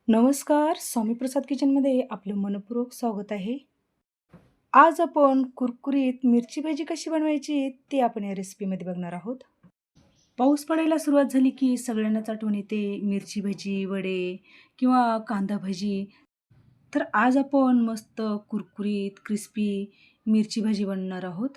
नमस्कार, स्वामी प्रसाद किचनमध्ये आपलं मनःपूर्वक स्वागत आहे. आज आपण कुरकुरीत मिरची भजी कशी बनवायची ते आपण या रेसिपीमध्ये बघणार आहोत. पाऊस पडायला सुरुवात झाली की सगळ्यांनाच आठवण येते मिरची भजी, वडे किंवा कांदा भजी. तर आज आपण मस्त कुरकुरीत, क्रिस्पी मिरची भजी बनवणार आहोत.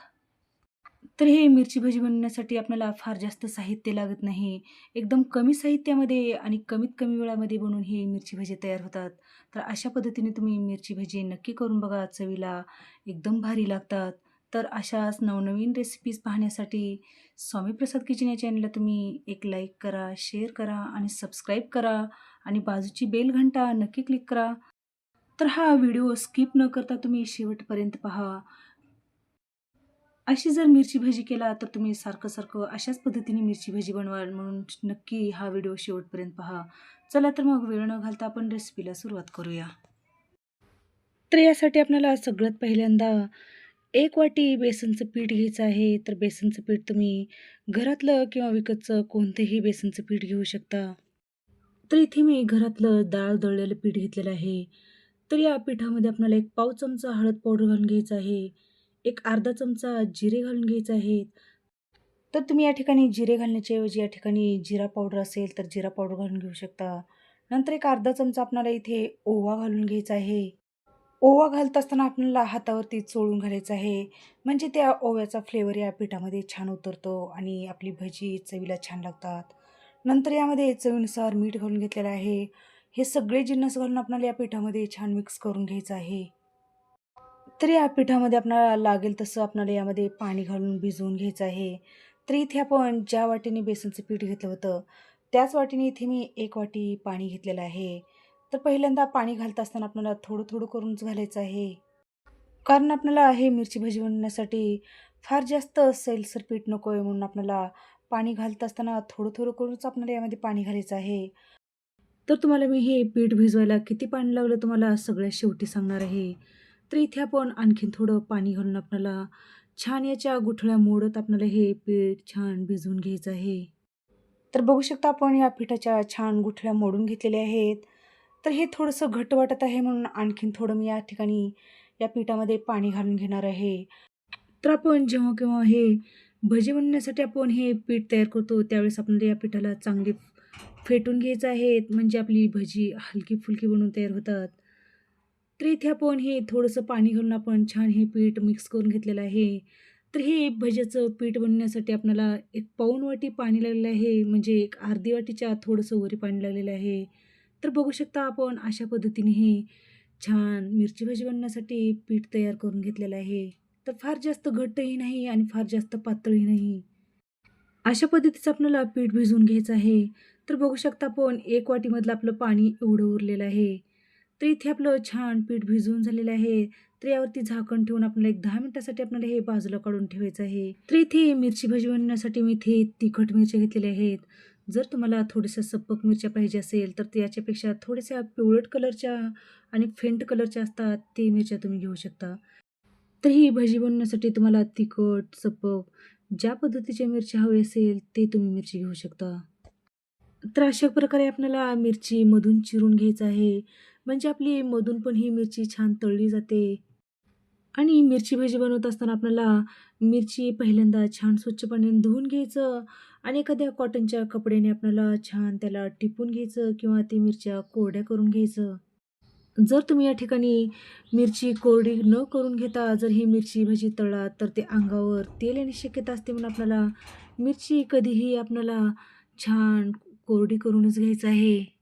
तर हे मिरची भजी बनवण्यासाठी आपल्याला फार जास्त साहित्य लागत नाही. एकदम कमी साहित्यामध्ये आणि कमीत कमी वेळामध्ये बनवून ही मिरची भजी तयार होतात. तर अशा पद्धतीने तुम्ही मिरची भजी नक्की करून बघा. चवीला एकदम भारी लागतात. तर अशाच नवनवीन रेसिपीज पाहण्यासाठी स्वामी प्रसाद किचन या चॅनलला तुम्ही एक लाईक करा, शेअर करा आणि सबस्क्राईब करा आणि बाजूची बेल घंटा नक्की क्लिक करा. तर हा व्हिडिओ स्किप न करता तुम्ही शेवटपर्यंत पहा. अशी जर मिरची भजी केला तर तुम्ही सारखं-सारखं अशाच पद्धतीने मिरची भजी बनवाल म्हणून नक्की हा व्हिडिओ शेवटपर्यंत पहा. चला तर मग वेळ न घालता आपण रेसिपीला सुरुवात करूया. तर यासाठी आपल्याला सगळ्यात पहिल्यांदा 1 वाटी बेसनचं पीठ घ्यायचं आहे. तर बेसनचं पीठ तुम्ही घरातलं किंवा विकतचं कोणतेही बेसनचं पीठ घेऊ शकता. तर इथे मी घरातलं डाळ दळलेलं पीठ घेतलेलं आहे. तर या पिठामध्ये आपल्याला एक पाव चमचा हळद पावडर घालून घ्यायचं आहे. एक अर्धा चमचा जिरे घालून घ्यायचे आहेत. तर तुम्ही या ठिकाणी जिरे घालण्याच्या ऐवजी या ठिकाणी जिरा पावडर असेल तर जिरा पावडर घालून घेऊ शकता. नंतर एक अर्धा चमचा आपल्याला इथे ओवा घालून घ्यायचा आहे. ओवा घालत असताना आपल्याला हातावरती चोळून घालायचं आहे. म्हणजे त्या ओव्याचा फ्लेवर या पिठामध्ये छान उतरतो आणि आपली भजी चवीला छान लागतात. नंतर यामध्ये चवीनुसार मीठ घालून घेतलेलं आहे. हे सगळे जिन्नस घालून आपल्याला या पिठामध्ये छान मिक्स करून घ्यायचं आहे. तर या पिठामध्ये आपल्याला लागेल तसं आपल्याला यामध्ये पाणी घालून भिजवून घ्यायचं आहे. तर इथे आपण ज्या वाटीने बेसनचं पीठ घेतलं होतं, त्याच वाटीने इथे मी 1 वाटी पाणी घेतलेलं आहे. तर पहिल्यांदा पाणी घालत असताना आपल्याला थोडं-थोडं करूनच घालायचं आहे. कारण आपल्याला हे मिरची भजी बनवण्यासाठी फार जास्त सैलसर पीठ नको आहे म्हणून आपल्याला पाणी घालत असताना थोडं-थोडं करूनच आपल्याला यामध्ये पाणी घालायचं आहे. तर तुम्हाला मी हे पीठ भिजवायला किती पाणी लागलं तुम्हाला सगळ्यात शेवटी सांगणार आहे. तर इथे आपण आणखीन थोडं पाणी घालून आपल्याला छान याच्या गुठळ्या मोडत आपल्याला हे पीठ छान भिजवून घ्यायचं आहे. तर बघू शकता आपण या पिठाच्या छान गुठळ्या मोडून घेतलेल्या आहेत. तर हे थोडंसं घट्ट वाटत आहे म्हणून आणखीन थोडं मी या ठिकाणी या पिठामध्ये पाणी घालून घेणार आहे. तर आपण जेव्हा केव्हा हे भजी बनवण्यासाठी आपण हे पीठ तयार करतो त्यावेळेस आपण या पिठाला चांगले फेटून घ्यायचं आहे म्हणजे आपली भजी हलकी-फुलकी बनवून तयार होतात. तर इथे आपण हे थोडंसं पाणी घालून आपण छान हे पीठ मिक्स करून घेतलेलं आहे. तर हे भज्याचं पीठ बनवण्यासाठी आपल्याला एक पाऊण वाटी पाणी लागलेलं आहे म्हणजे एक अर्धी वाटीच्या थोडंसं वरी पाणी लागलेलं आहे. तर बघू शकता आपण अशा पद्धतीने हे छान मिरची भजी बनवण्यासाठी पीठ तयार करून घेतलेलं आहे. तर फार जास्त घट्टही नाही आणि फार जास्त पातळही नाही. अशा पद्धतीचं आपल्याला पीठ भिजवून घ्यायचं आहे. तर बघू शकता आपण 1 वाटीमधलं आपलं पाणी एवढं उरलेलं आहे. तर इथे आपलं छान पीठ भिजवून झालेलं आहे. तर यावरती झाकण ठेवून आपल्याला एक 10 मिनिटासाठी आपल्याला हे बाजूला काढून ठेवायचं आहे. तर इथे मिरची भजी बनवण्यासाठी मी इथे तिखट मिरच्या घेतलेल्या आहेत. जर तुम्हाला थोड्याशा सपक मिरच्या पाहिजे असेल तर याच्यापेक्षा थोड्याशा पिवळट कलरच्या आणि फेंट कलरच्या असतात ते मिरच्या तुम्ही घेऊ शकता. तर ही भजी बनवण्यासाठी तुम्हाला तिखट, सपक ज्या पद्धतीची मिरची हवी असेल ते तुम्ही मिरची घेऊ शकता. तर अशा प्रकारे आपल्याला मिरची मधून चिरून घ्यायचं आहे. म्हणजे आपली मधून पण ही मिरची छान तळली जाते. आणि मिरची भजी बनवत असताना आपल्याला मिरची पहिल्यांदा छान स्वच्छ पाण्याने धुवून घ्यायचं आणि एखाद्या कॉटनच्या कपड्याने आपल्याला छान त्याला टिपून घ्यायचं किंवा ती मिरच्या कोरड्या करून घ्यायचं. जर तुम्ही या ठिकाणी मिरची कोरडी न करून घेता जर ही मिरची भजी तळात तर ते अंगावर तेल येण्याची शक्यता असते म्हणून आपल्याला मिरची कधीही आपल्याला छान कोरडी करूनच घ्यायचं आहे.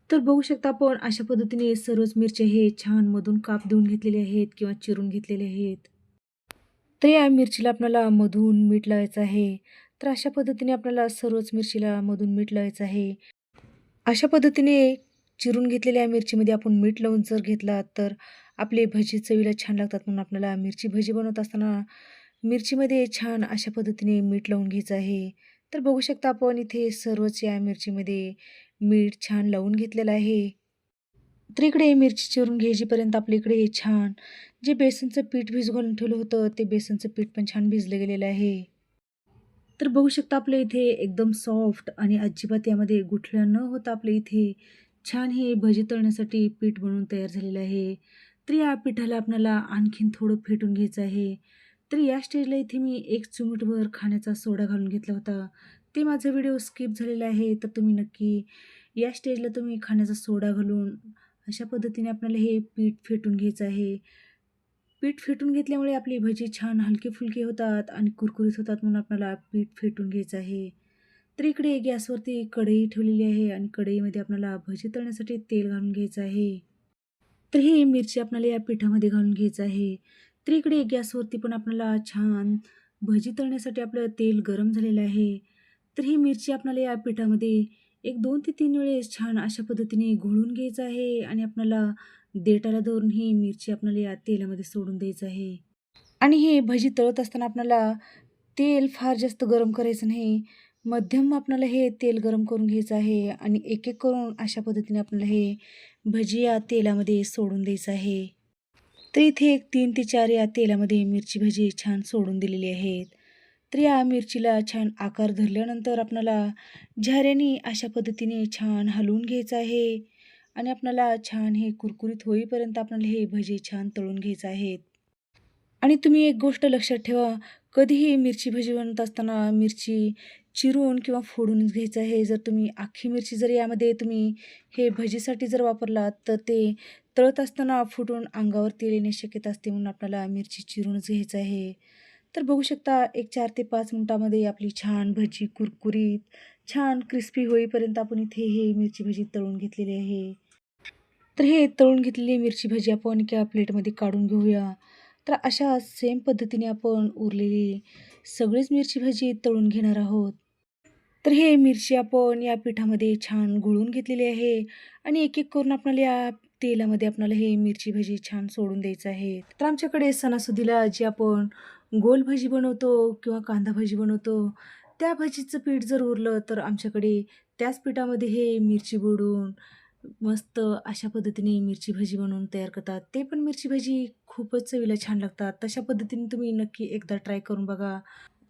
तर बघू शकता आपण अशा पद्धतीने सर्वच मिरच्या हे छान मधून काप देऊन घेतलेले आहेत किंवा चिरून घेतलेले आहेत. तर या मिरचीला आपल्याला मधून मीठ लावायचं आहे. तर अशा पद्धतीने आपल्याला सर्वच मिरचीला मधून मीठ लावायचं आहे. अशा पद्धतीने चिरून घेतलेल्या मिरचीमध्ये आपण मीठ लावून जर घेतला तर आपली भजी चवीला छान लागतात म्हणून आपल्याला मिरची भजी बनवत असताना मिरचीमध्ये छान अशा पद्धतीने मीठ लावून घ्यायचं आहे. तर बघू शकता आपण इथे सर्वच या मिरचीमध्ये मीठ छान लावून घेतलेलं आहे. तर इकडे मिरची चिरून घ्यायचीपर्यंत आपल्या इकडे हे छान जे बेसनचं पीठ घालून ठेवलं होतं ते बेसनचं पीठ पण छान भिजलं गेलेलं आहे. तर बघू शकता आपल्या इथे एकदम सॉफ्ट आणि अजिबात यामध्ये गुठळ्या न होता आपल्या इथे छान हे भजी तळण्यासाठी पीठ बनवून तयार झालेलं आहे. तर या पिठाला आपल्याला आणखीन थोडं फेटून घ्यायचं आहे. तर या स्टेजला इथे मी 1 चिमूटभर खाण्याचा सोडा घालून घेतला होता. ते माझा व्हिडिओ स्किप झालेला आहे. तर तुम्ही नक्की या स्टेजला तुम्ही खाण्याचा सोडा घालून अशा पद्धतीने आपल्याला हे पीठ फेटून घ्यायचं आहे. पीठ फेटून घेतल्यामुळे आपली भजी छान हलके-फुलके होतात आणि कुरकुरीत होतात म्हणून आपल्याला पीठ फेटून घ्यायचं आहे. तर इकडे गॅसवरती कढई ठेवलेली आहे आणि कढईमध्ये आपल्याला भजी तळण्यासाठी तेल घालून घ्यायचं आहे. तर ही मिरची आपल्याला या पिठामध्ये घालून घ्यायचं आहे. तर इकडे गॅसवरती पण आपल्याला छान भजी तळण्यासाठी आपलं तेल गरम झालेलं आहे. तर ही मिरची आपल्याला या पिठामध्ये एक 2 ते 3 वेळेस छान अशा पद्धतीने घोळून घ्यायचं आहे आणि आपल्याला देठाला धरून ही मिरची आपल्याला या तेलामध्ये सोडून द्यायचं आहे. आणि हे भजी तळत असताना आपल्याला तेल फार जास्त गरम करायचं नाही. मध्यम आपल्याला हे तेल गरम करून घ्यायचं आहे आणि एक-एक करून अशा पद्धतीने आपल्याला हे भजी या तेलामध्ये सोडून द्यायचं आहे. तर इथे एक 3 ते 4 या तेलामध्ये मिरची भजी छान सोडून दिलेली आहेत. तर या मिरचीला छान आकार धरल्यानंतर आपल्याला झाऱ्याने अशा पद्धतीने छान हलवून घ्यायचं आहे आणि आपल्याला छान हे कुरकुरीत होईपर्यंत आपल्याला हे भजी छान तळून घ्यायचं आहे. आणि तुम्ही एक गोष्ट लक्षात ठेवा, कधीही मिरची भजी बनवत असताना मिरची चिरून किंवा फोडूनच घ्यायचं आहे. जर तुम्ही अख्खी मिरची जर यामध्ये तुम्ही हे भजीसाठी जर वापरलात, तर ते तळत असताना फुटून अंगावर तेल येण्याची शक्यता असते. म्हणून आपल्याला मिरची चिरूनच घ्यायचं आहे. तर बघू शकता एक 4 ते 5 मिनिटामध्ये आपली छान भजी कुरकुरीत, छान क्रिस्पी होईपर्यंत आपण इथे हे मिरची भजी तळून घेतलेली आहे. तर हे तळून घेतलेली मिरची भजी आपण एका प्लेटमध्ये काढून घेऊया. तर अशा सेम पद्धतीने आपण उरलेली सगळीच मिरची भजी तळून घेणार आहोत. तर हे मिरची आपण या पिठामध्ये छान घोळून घेतलेली आहे आणि एक-एक करून आपल्याला या तेलामध्ये आपल्याला हे मिरची भजी छान सोडून द्यायचं आहे. तर आमच्याकडे सणासुदीला जी आपण गोल भजी बनवतो किंवा कांदा भजी बनवतो, त्या भजीचं पीठ जर उरलं तर आमच्याकडे त्याच पिठामध्ये हे मिरची बुडवून मस्त अशा पद्धतीने मिरची भजी बनवून तयार करतात. ते पण मिरची भजी खूपच चवीला छान लागतात. तशा पद्धतीने तुम्ही नक्की एकदा ट्राय करून बघा.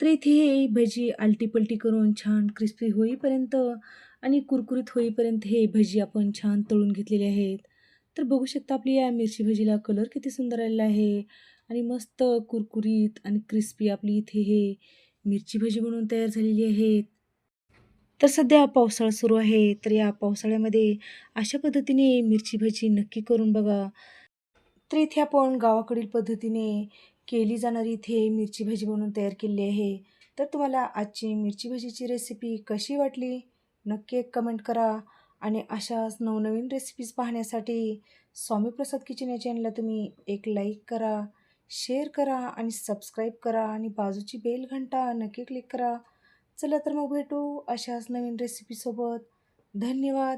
तर इथे हे भजी आलटी-पलटी करून छान क्रिस्पी होईपर्यंत आणि कुरकुरीत होईपर्यंत हे भजी आपण छान तळून घेतलेले आहेत. तर बघू शकता आपली या मिरची भजीला कलर किती सुंदर आलेला आहे आणि मस्त कुरकुरीत आणि क्रिस्पी आपली इथे हे मिरची भजी बनवून तयार झालेली आहे. तर सध्या पावसाळा सुरू आहे, तर या पावसाळ्यामध्ये अशा पद्धतीने मिरची भजी नक्की करून बघा. तर इथे आपण गावाकडील पद्धतीने केली जाणारी इथे मिरची भजी बनवून तयार केलेली आहे. तर तुम्हाला आजची मिरची भजीची रेसिपी कशी वाटली? नक्की एक कमेंट करा आणि अशाच नवनवीन रेसिपीज पाहण्यासाठी स्वामी प्रसाद किचन या चॅनलला तुम्ही एक लाईक करा, शेअर करा आणि सबस्क्राईब करा आणि बाजूची बेल घंटा नक्की क्लिक करा. चला तर मग भेटू अशाच नवीन रेसिपीसोबत. धन्यवाद.